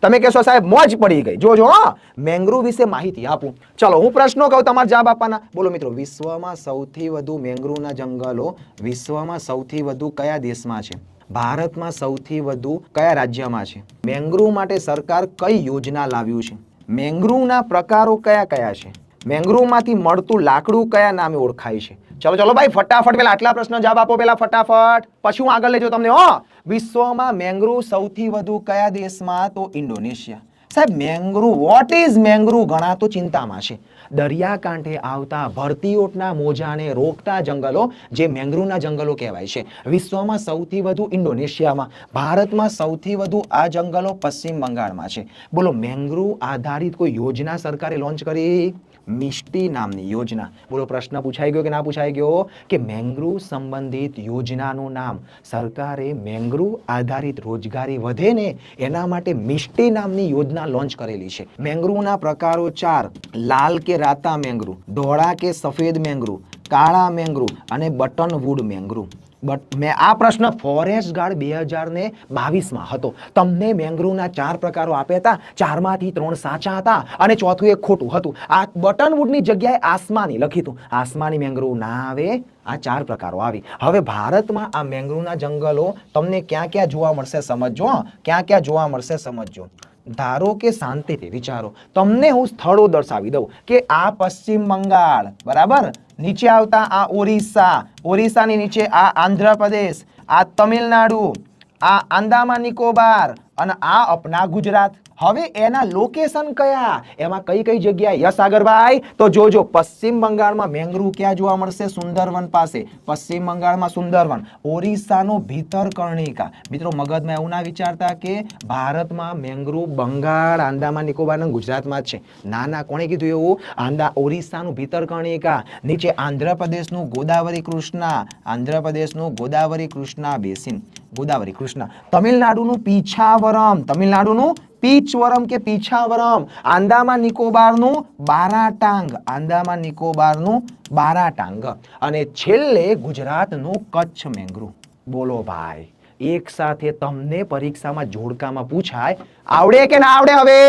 તમે કહેશો સાહેબ મોજ પડી ગઈ, જોજો મેંગ્રુવ વિશે માહિતી આપું. ચલો હું પ્રશ્નો કહું, તમારે જવાબ આપવાના. બોલો મિત્રો, વિશ્વમાં સૌથી વધુ મેંગ્રુવના જંગલો વિશ્વમાં સૌથી વધુ કયા દેશમાં છે? ભારતમાં સૌથી વધુ કયા રાજ્યમાં છે? મેંગ્રુવ માટે સરકાર કઈ યોજના લાવ્યું છે? મેંગ્રુવના પ્રકારો કયા કયા છે? મેંગ્રુવમાંથી મળતું લાકડું કયા નામે ઓળખાય છે? ચલો ચલો ભાઈ ફટાફટ પેલા આટલા પ્રશ્નો જવાબ આપો પેલા ફટાફટ, પછી હું આગળ લેજો તમને. વિશ્વમાં મેંગ્રુવ સૌથી વધુ કયા દેશમાં? તો ઇન્ડોનેશિયા. સાહેબ મેંગ્રુવ, વોટ ઇઝ મેંગ્રુવ? ઘણા તો ચિંતામાં છે. દરિયાકાંઠે આવતા ભરતીઓટના મોજાને રોકતા જંગલો જે મેંગ્રુવના જંગલો કહેવાય છે. વિશ્વમાં સૌથી વધુ ઇન્ડોનેશિયામાં, ભારતમાં સૌથી વધુ આ જંગલો પશ્ચિમ બંગાળમાં છે. બોલો મેંગ્રુવ આધારિત કોઈ યોજના સરકારે લોન્ચ કરી? મિષ્ટી નામની યોજના. બોલો પ્રશ્ન પૂછાઈ ગયો કે ના પૂછાઈ ગયો? કે મેંગ્રુવ સંબંધિત યોજનાનું નામ, સરકારે મેંગ્રુવ આધારિત રોજગારી વધે ને એના માટે મિષ્ટી નામની યોજના લોન્ચ કરેલી છે. મેંગ્રુવના પ્રકારો 4: લાલ કે રાતા મેંગ્રુવ, ધોળા કે સફેદ મેંગ્રુવ, કાળા મેંગ્રુવ અને બટનવુડ મેંગ્રુવ. મેં આ પ્રશ્ન ફોરેસ્ટ ગાર્ડ 2022માં હતો. તમને મેંગ્રુવના 4 પ્રકારો આપ્યા હતા, 4માંથી 3 સાચા હતા અને ચોથું એક ખોટું હતું. આ બટનવુડની જગ્યાએ આસમાની લખ્યું હતું. આસમાની મેંગ્રુવ ના આવે, આ 4 પ્રકારો આવી. હવે ભારતમાં આ મેંગ્રુવના જંગલો તમને ક્યાં ક્યાં જોવા મળશે સમજજો. ક્યાં ક્યાં જોવા મળશે સમજજો. ધારો કે શાંતિથી વિચારો, તમને હું સ્થળો દર્શાવી દઉં કે આ પશ્ચિમ બંગાળ, બરાબર, નીચે આવતા આ ઓરિસ્સા, ઓરિસ્સાની નીચે આ આંધ્રપ્રદેશ, આ તમિલનાડુ, આ આંદામાન નિકોબાર અને આ અપના ગુજરાત. હવે એના લોકેશન કયા, એમાં કઈ કઈ જગ્યાએ? યસ આગરભાઈ, તો જોજો પશ્ચિમ બંગાળમાં મેંગ્રુવ ક્યાં જોવા મળશે? સુંદરવન પાસે. પશ્ચિમ બંગાળમાં સુંદરવન. ઓરિસ્સાનો ભીતરકર્ણિકા. મિત્રો મગજમાં એવું ના વિચારતા કે ભારતમાં મેંગ્રુવ બંગાળ, આંદામાન નિકોબાર અને ગુજરાતમાં જ છે. ના ના, કોણે કીધું એવું? ઓરિસ્સાનું ભીતરકર્ણિકા, નીચે આંધ્રપ્રદેશનું ગોદાવરી કૃષ્ણા, આંધ્રપ્રદેશનું ગોદાવરી કૃષ્ણા બેસિન, ગોદાવરી કૃષ્ણા. તમિલનાડુનું પીછાવરમ, તમિલનાડુનું પીચવરમ કે પીછાવરમ. આંદામાન નિકોબારનું બારાટાંગ, આંદામાન નિકોબારનું બારાટાંગ. અને છેલ્લે ગુજરાતનું કચ્છ મેંગ્રુવ. બોલો ભાઈ, એક સાથે તમને પરીક્ષામાં જોડકામાં પૂછાય, આવડે કે ના આવડે? હવે